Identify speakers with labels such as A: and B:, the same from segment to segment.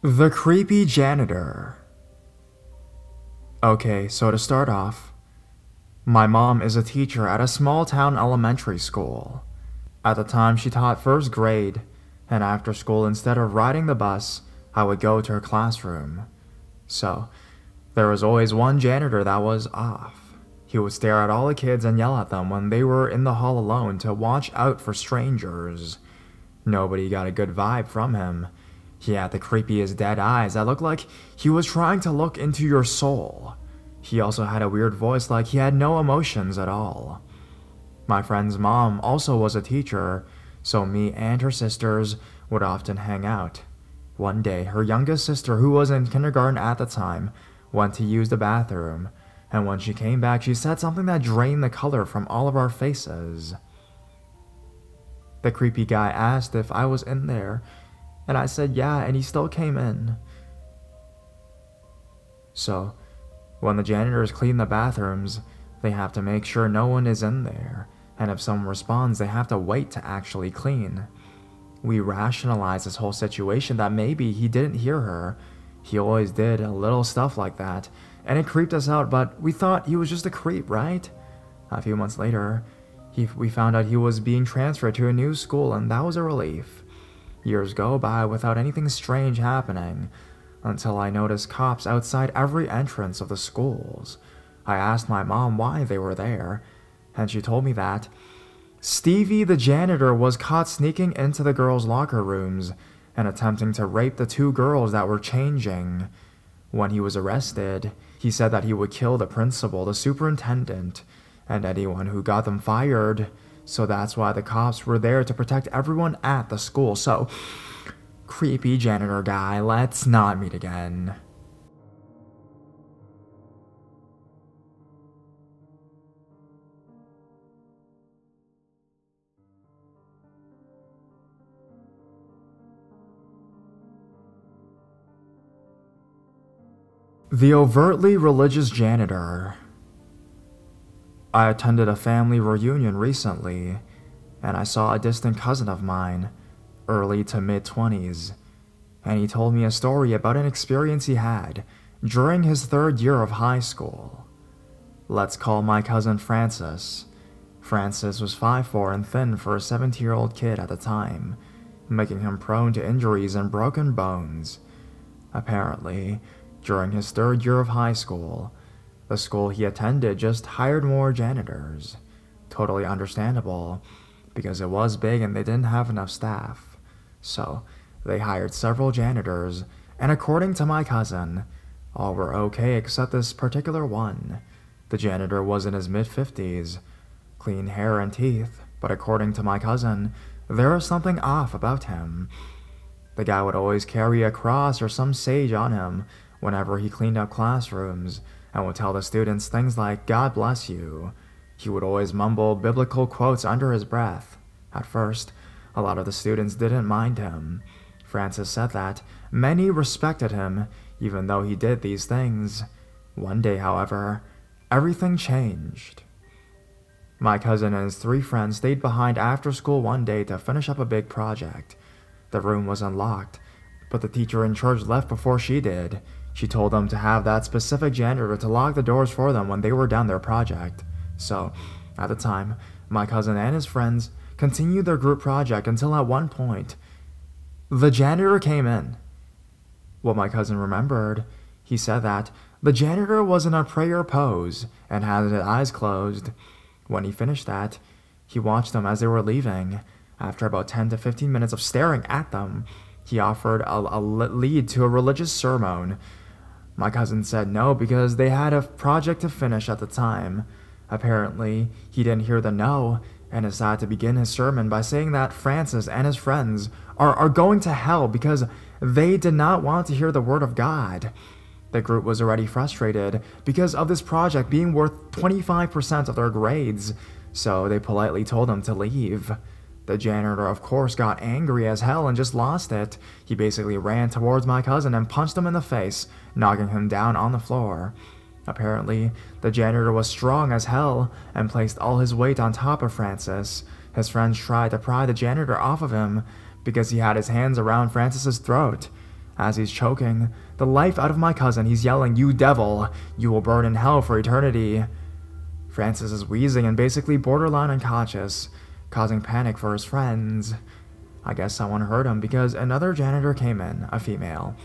A: The creepy janitor. Okay, so to start off, my mom is a teacher at a small town elementary school. At the time, she taught first grade, and after school, instead of riding the bus, I would go to her classroom. So, there was always one janitor that was off. He would stare at all the kids and yell at them when they were in the hall alone to watch out for strangers. Nobody got a good vibe from him. He had the creepiest dead eyes that looked like he was trying to look into your soul. He also had a weird voice like he had no emotions at all. My friend's mom also was a teacher, so me and her sisters would often hang out. One day, her youngest sister, who was in kindergarten at the time, went to use the bathroom, and when she came back, she said something that drained the color from all of our faces. The creepy guy asked if I was in there, and I said yeah, and he still came in. So, when the janitors clean the bathrooms, they have to make sure no one is in there, and if someone responds, they have to wait to actually clean. We rationalized this whole situation that maybe he didn't hear her. He always did a little stuff like that, and it creeped us out, but we thought he was just a creep, right? A few months later, we found out he was being transferred to a new school, and that was a relief. Years go by without anything strange happening, until I noticed cops outside every entrance of the schools. I asked my mom why they were there, and she told me that Stevie the janitor was caught sneaking into the girls' locker rooms and attempting to rape the two girls that were changing. When he was arrested, he said that he would kill the principal, the superintendent, and anyone who got them fired. So that's why the cops were there to protect everyone at the school. So, creepy janitor guy, let's not meet again. The overtly religious janitor. I attended a family reunion recently, and I saw a distant cousin of mine, early to mid-20s, and he told me a story about an experience he had during his third year of high school. Let's call my cousin Francis. Francis was 5'4" and thin for a 17-year-old kid at the time, making him prone to injuries and broken bones. Apparently, during his third year of high school, the school he attended just hired more janitors. Totally understandable, because it was big and they didn't have enough staff. So, they hired several janitors, and according to my cousin, all were okay except this particular one. The janitor was in his mid-50s, clean hair and teeth, but according to my cousin, there was something off about him. The guy would always carry a cross or some sage on him whenever he cleaned up classrooms, and would tell the students things like, "God bless you." He would always mumble biblical quotes under his breath. At first, a lot of the students didn't mind him. Francis said that many respected him, even though he did these things. One day, however, everything changed. My cousin and his 3 friends stayed behind after school one day to finish up a big project. The room was unlocked, but the teacher in charge left before she did. She told them to have that specific janitor to lock the doors for them when they were done their project. So, at the time, my cousin and his friends continued their group project until at one point, the janitor came in. What my cousin remembered, he said that the janitor was in a prayer pose and had his eyes closed. When he finished that, he watched them as they were leaving. After about 10 to 15 minutes of staring at them, he offered a lead to a religious sermon. My cousin said no because they had a project to finish at the time. Apparently, he didn't hear the no and decided to begin his sermon by saying that Francis and his friends are going to hell because they did not want to hear the word of God. The group was already frustrated because of this project being worth 25% of their grades, so they politely told him to leave. The janitor, of course, got angry as hell and just lost it. He basically ran towards my cousin and punched him in the face, knocking him down on the floor. Apparently, the janitor was strong as hell and placed all his weight on top of Francis. His friends tried to pry the janitor off of him because he had his hands around Francis's throat. As he's choking the life out of my cousin, he's yelling, "You devil! You will burn in hell for eternity!" Francis is wheezing and basically borderline unconscious, causing panic for his friends. I guess someone heard him because another janitor came in, a female,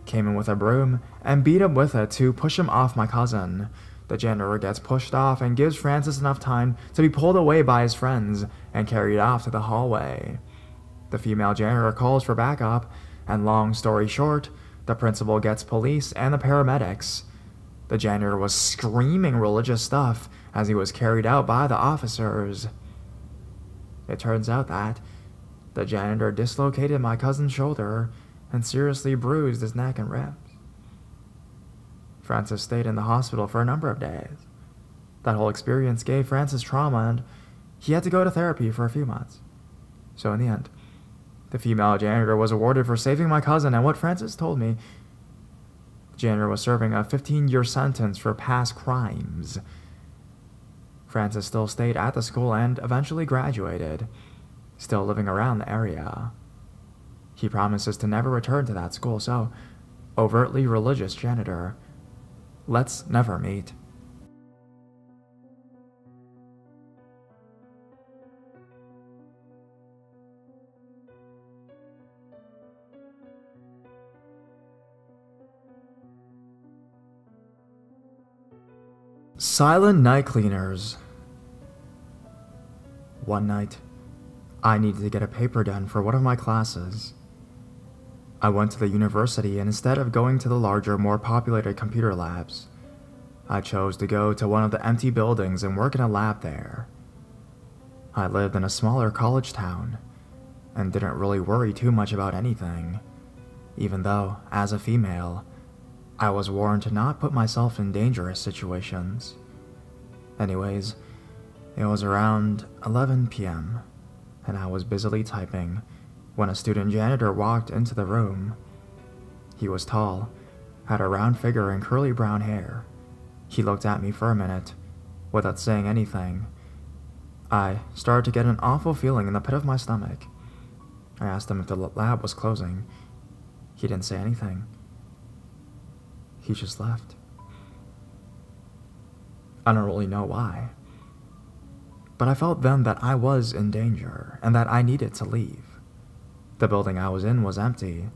A: came in with a broom and beat him with it to push him off my cousin. The janitor gets pushed off and gives Francis enough time to be pulled away by his friends and carried off to the hallway. The female janitor calls for backup, and long story short, the principal gets police and the paramedics. The janitor was screaming religious stuff as he was carried out by the officers. It turns out that the janitor dislocated my cousin's shoulder and seriously bruised his neck and ribs. Francis stayed in the hospital for a number of days. That whole experience gave Francis trauma and he had to go to therapy for a few months. So in the end, the female janitor was awarded for saving my cousin, and what Francis told me, the janitor was serving a 15-year sentence for past crimes. Francis still stayed at the school and eventually graduated, still living around the area. He promises to never return to that school, so, overtly religious janitor, let's never meet. Silent night cleaners. One night, I needed to get a paper done for one of my classes. I went to the university, and instead of going to the larger, more populated computer labs, I chose to go to one of the empty buildings and work in a lab there. I lived in a smaller college town and didn't really worry too much about anything, even though, as a female, I was warned to not put myself in dangerous situations. Anyways, it was around 11 p.m., and I was busily typing when a student janitor walked into the room. He was tall, had a round figure and curly brown hair. He looked at me for a minute, without saying anything. I started to get an awful feeling in the pit of my stomach. I asked him if the lab was closing. He didn't say anything. He just left. I don't really know why, but I felt then that I was in danger and that I needed to leave. The building I was in was empty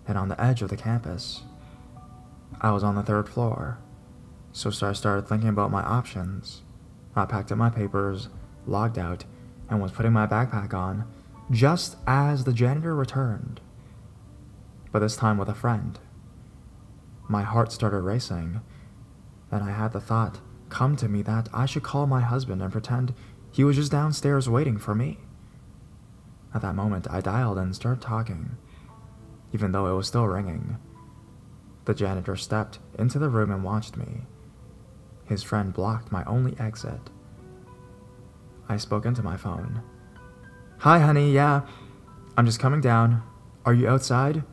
A: and on the edge of the campus. I was on the 3rd floor, so I started thinking about my options. I packed up my papers, logged out, and was putting my backpack on just as the janitor returned, but this time with a friend. My heart started racing, and I had the thought come to me that I should call my husband and pretend he was just downstairs waiting for me. At that moment, I dialed and started talking, even though it was still ringing. The janitor stepped into the room and watched me. His friend blocked my only exit. I spoke into my phone. "Hi, honey, yeah, I'm just coming down. Are you outside?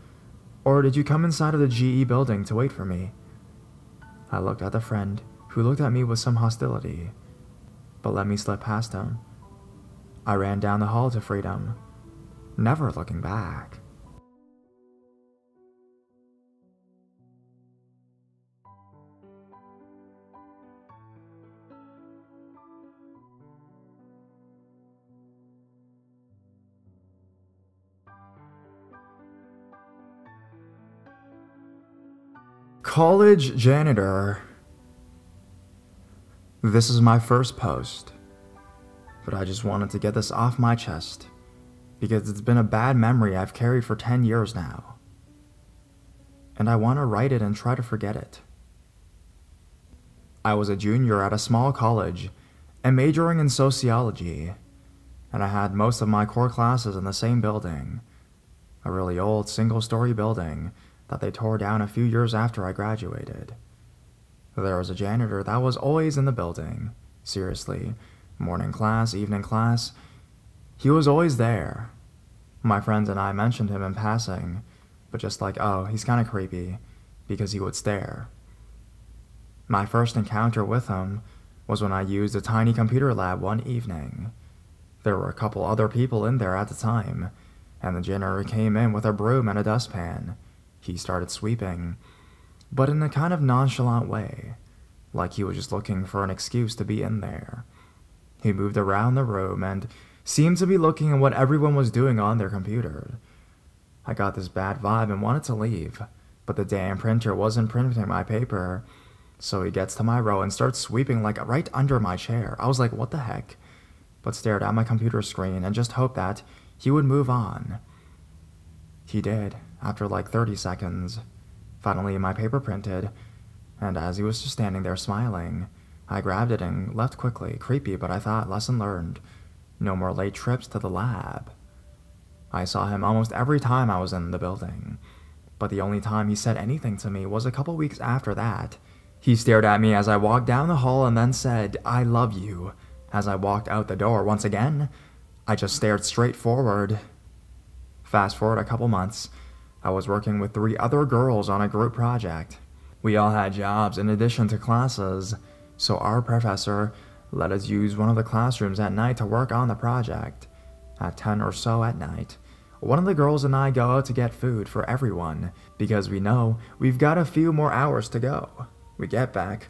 A: Or did you come inside of the GE building to wait for me?" I looked at the friend, who looked at me with some hostility, but let me slip past him. I ran down the hall to freedom, never looking back. College janitor. This is my first post, but I just wanted to get this off my chest because it's been a bad memory I've carried for 10 years now, and I want to write it and try to forget it. I was a junior at a small college and majoring in sociology, and I had most of my core classes in the same building, a really old single-story building that they tore down a few years after I graduated. There was a janitor that was always in the building. Seriously, morning class, evening class, he was always there. My friends and I mentioned him in passing, but just like, oh, he's kind of creepy, because he would stare. My first encounter with him was when I used a tiny computer lab one evening. There were a couple other people in there at the time, and the janitor came in with a broom and a dustpan. He started sweeping, but in a kind of nonchalant way, like he was just looking for an excuse to be in there. He moved around the room and seemed to be looking at what everyone was doing on their computer. I got this bad vibe and wanted to leave, but the damn printer wasn't printing my paper. So he gets to my row and starts sweeping like right under my chair. I was like, what the heck? But stared at my computer screen and just hoped that he would move on. He did, after like 30 seconds. Finally, my paper printed, and as he was just standing there smiling, I grabbed it and left quickly. Creepy, but I thought, lesson learned. No more late trips to the lab. I saw him almost every time I was in the building, but the only time he said anything to me was a couple weeks after that. He stared at me as I walked down the hall and then said, "I love you," as I walked out the door. Once again, I just stared straight forward. Fast forward a couple months, I was working with 3 other girls on a group project. We all had jobs in addition to classes, so our professor let us use one of the classrooms at night to work on the project. At 10 or so at night, one of the girls and I go out to get food for everyone because we know we've got a few more hours to go. We get back.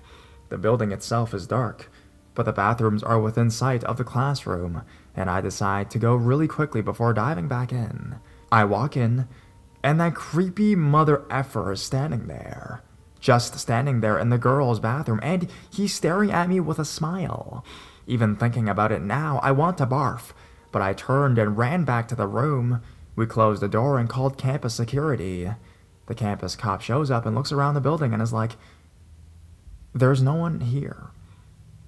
A: The building itself is dark, but the bathrooms are within sight of the classroom, and I decide to go really quickly before diving back in. I walk in, and that creepy mother effer is standing there. Just standing there in the girls' bathroom, and he's staring at me with a smile. Even thinking about it now, I want to barf, but I turned and ran back to the room. We closed the door and called campus security. The campus cop shows up and looks around the building and is like, "There's no one here."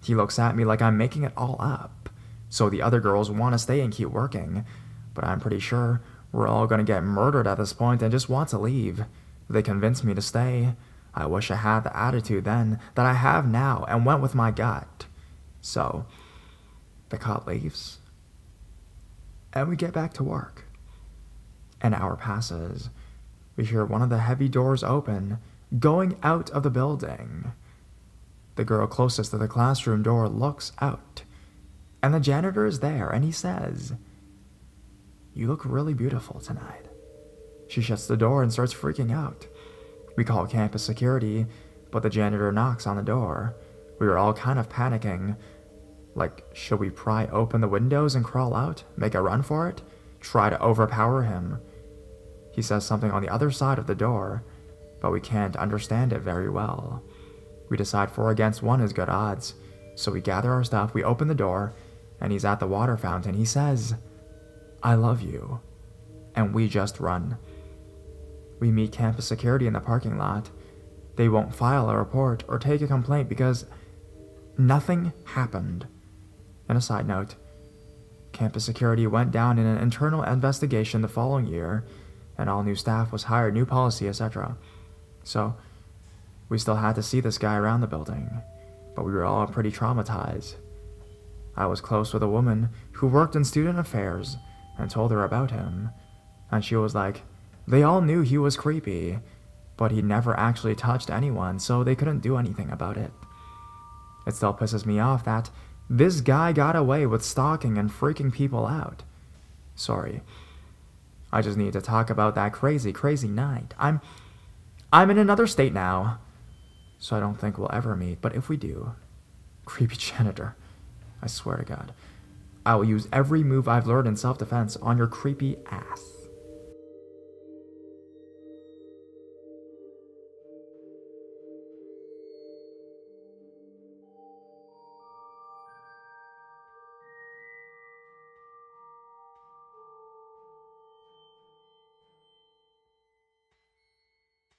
A: He looks at me like I'm making it all up, so the other girls want to stay and keep working, but I'm pretty sure we're all going to get murdered at this point and just want to leave. They convinced me to stay. I wish I had the attitude then that I have now and went with my gut. So, the cop leaves, and we get back to work. An hour passes. We hear one of the heavy doors open, going out of the building. The girl closest to the classroom door looks out, and the janitor is there, and he says, "You look really beautiful tonight." She shuts the door and starts freaking out. We call campus security, but the janitor knocks on the door. We were all kind of panicking. Like, should we pry open the windows and crawl out? Make a run for it? Try to overpower him? He says something on the other side of the door, but we can't understand it very well. We decide 4 against 1 is good odds, so we gather our stuff, we open the door, and he's at the water fountain. He says, "I love you," and we just run. We meet campus security in the parking lot. They won't file a report or take a complaint because nothing happened. And a side note, campus security went down in an internal investigation the following year, and all new staff was hired, new policy, etc. So, we still had to see this guy around the building, but we were all pretty traumatized. I was close with a woman who worked in student affairs and told her about him, and she was like, they all knew he was creepy, but he never actually touched anyone, so they couldn't do anything about it. It still pisses me off that this guy got away with stalking and freaking people out. Sorry. I just need to talk about that crazy, crazy night. I'm in another state now, so I don't think we'll ever meet, but if we do, creepy janitor, I swear to God, I will use every move I've learned in self-defense on your creepy ass.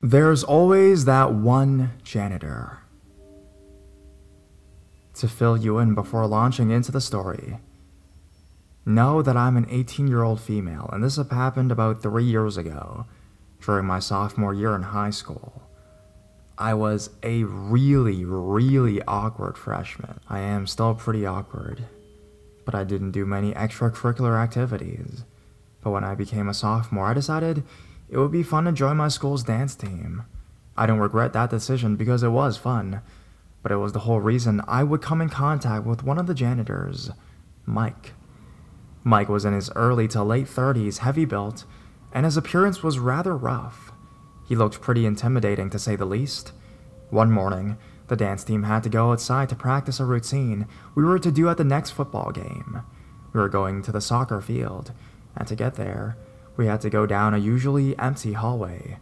A: There's always that one janitor. To fill you in before launching into the story, know that I'm an 18-year-old female, and this happened about 3 years ago, during my sophomore year in high school. I was a really, really awkward freshman. I am still pretty awkward, but I didn't do many extracurricular activities. But when I became a sophomore, I decided it would be fun to join my school's dance team. I don't regret that decision because it was fun, but it was the whole reason I would come in contact with one of the janitors, Mike. Mike was in his early to late 30s, heavy built, and his appearance was rather rough. He looked pretty intimidating to say the least. One morning, the dance team had to go outside to practice a routine we were to do at the next football game. We were going to the soccer field, and to get there, we had to go down a usually empty hallway.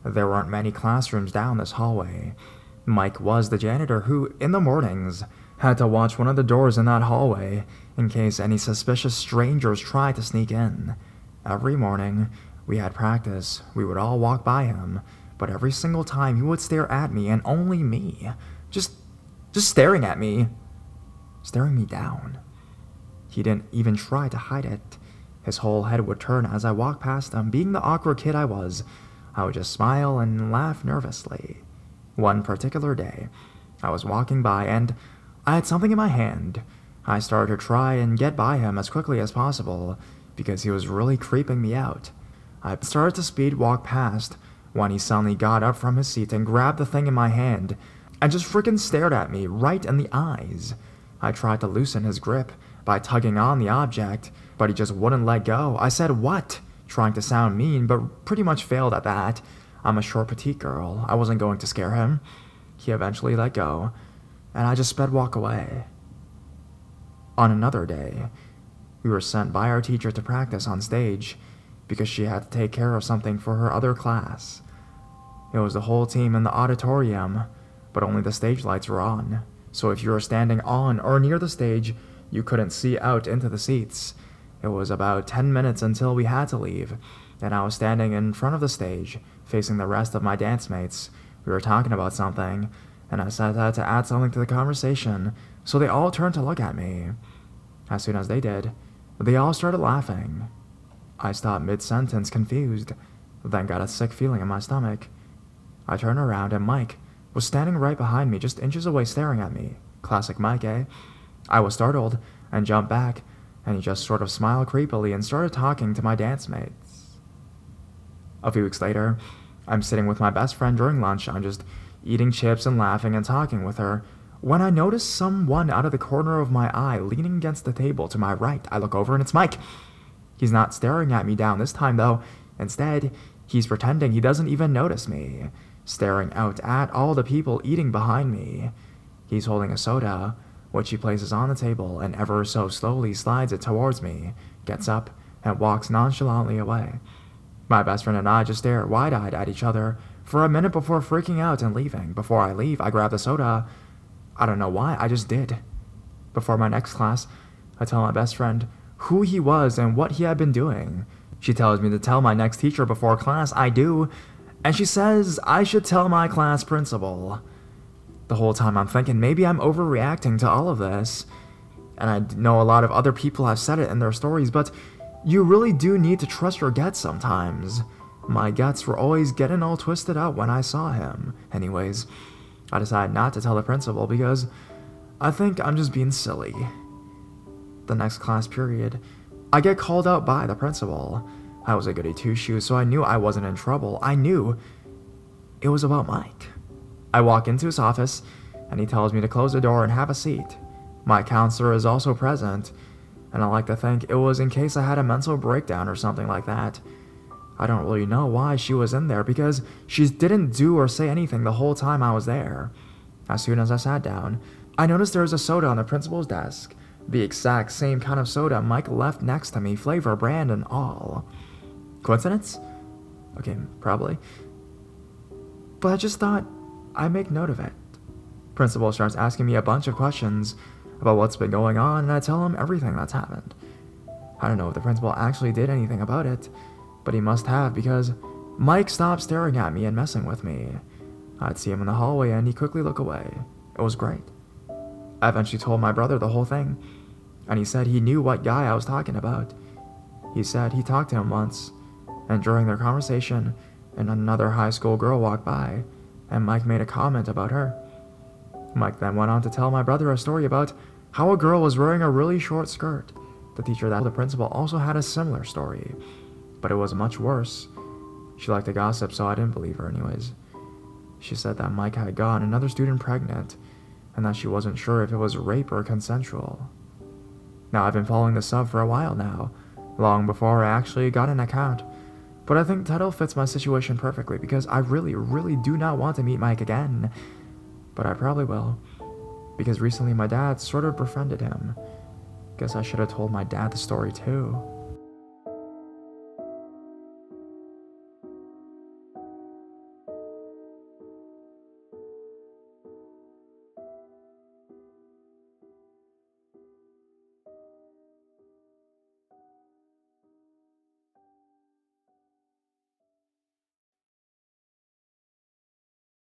A: There weren't many classrooms down this hallway. Mike was the janitor who, in the mornings, had to watch one of the doors in that hallway in case any suspicious strangers tried to sneak in. Every morning, we had practice. We would all walk by him, but every single time he would stare at me and only me. Just staring at me. Staring me down. He didn't even try to hide it. His whole head would turn as I walked past him. Being the awkward kid I was, I would just smile and laugh nervously. One particular day, I was walking by and I had something in my hand. I started to try and get by him as quickly as possible because he was really creeping me out. I started to speed walk past when he suddenly got up from his seat and grabbed the thing in my hand and just frickin' stared at me right in the eyes. I tried to loosen his grip by tugging on the object, but he just wouldn't let go. I said, "What?" trying to sound mean, but pretty much failed at that. I'm a short, petite girl. I wasn't going to scare him. He eventually let go, and I just sped walk away. On another day, we were sent by our teacher to practice on stage because she had to take care of something for her other class. It was the whole team in the auditorium, but only the stage lights were on. So if you were standing on or near the stage, you couldn't see out into the seats. It was about 10 minutes until we had to leave, and I was standing in front of the stage, facing the rest of my dance mates. We were talking about something, and I said I had to add something to the conversation, so they all turned to look at me. As soon as they did, they all started laughing. I stopped mid-sentence, confused, then got a sick feeling in my stomach. I turned around, and Mike was standing right behind me, just inches away staring at me. Classic Mike, eh? I was startled, and jumped back, and he just sort of smiled creepily and started talking to my dance mates. A few weeks later, I'm sitting with my best friend during lunch. I'm just eating chips and laughing and talking with her, when I notice someone out of the corner of my eye leaning against the table to my right. I look over and it's Mike. He's not staring at me down this time, though. Instead, he's pretending he doesn't even notice me, staring out at all the people eating behind me. He's holding a soda, which he places on the table and ever so slowly slides it towards me, gets up, and walks nonchalantly away. My best friend and I just stare wide-eyed at each other for a minute before freaking out and leaving. Before I leave, I grab the soda. I don't know why, I just did. Before my next class, I tell my best friend who he was and what he had been doing. She tells me to tell my next teacher before class. I do, and she says I should tell my class principal. The whole time I'm thinking maybe I'm overreacting to all of this. And I know a lot of other people have said it in their stories, but you really do need to trust your guts sometimes. My guts were always getting all twisted out when I saw him. Anyways, I decided not to tell the principal because I think I'm just being silly. The next class period, I get called out by the principal. I was a goody two-shoes, so I knew I wasn't in trouble. I knew it was about Mike. I walk into his office, and he tells me to close the door and have a seat. My counselor is also present, and I like to think it was in case I had a mental breakdown or something like that. I don't really know why she was in there because she didn't do or say anything the whole time I was there. As soon as I sat down, I noticed there was a soda on the principal's desk. The exact same kind of soda Mike left next to me, flavor, brand, and all. Coincidence? Okay, probably. But I just thought I'd make note of it. Principal starts asking me a bunch of questions about what's been going on, and I tell him everything that's happened. I don't know if the principal actually did anything about it, but he must have because Mike stopped staring at me and messing with me. I'd see him in the hallway and he'd quickly look away. It was great. I eventually told my brother the whole thing, and he said he knew what guy I was talking about. He said he talked to him once, and during their conversation, another high school girl walked by, and Mike made a comment about her. Mike then went on to tell my brother a story about how a girl was wearing a really short skirt. The teacher that the principal also had a similar story, but it was much worse. She liked to gossip, so I didn't believe her anyways. She said that Mike had gotten another student pregnant, and that she wasn't sure if it was rape or consensual. Now, I've been following this up for a while now, long before I actually got an account. But I think title fits my situation perfectly because I really, really do not want to meet Mike again. But I probably will. Because recently my dad sort of befriended him. Guess I should have told my dad the story too.